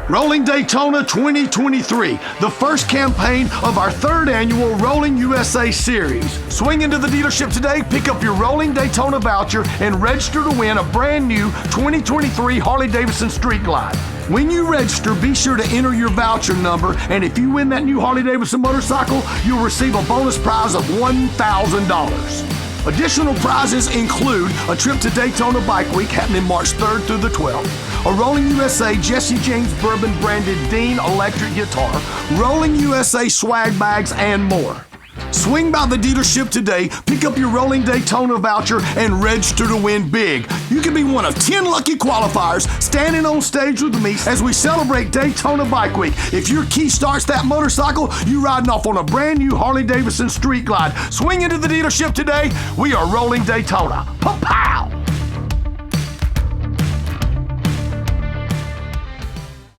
Rolling Daytona 2023, the first campaign of our third annual Rolling USA Series. Swing into the dealership today, pick up your Rolling Daytona voucher, and register to win a brand new 2023 Harley-Davidson Street Glide. When you register, be sure to enter your voucher number, and if you win that new Harley-Davidson motorcycle, you'll receive a bonus prize of $1,000. Additional prizes include a trip to Daytona Bike Week happening March 3rd through the 12th, a Rolling USA Jesse James Bourbon branded Dean electric guitar, Rolling USA swag bags, and more. Swing by the dealership today, pick up your Rolling Daytona voucher, and register to win big. You can be one of 10 lucky qualifiers standing on stage with me as we celebrate Daytona Bike Week. If your key starts that motorcycle, you riding off on a brand new Harley-Davidson Street Glide. Swing into the dealership today. We are Rolling Daytona. Pa-pow!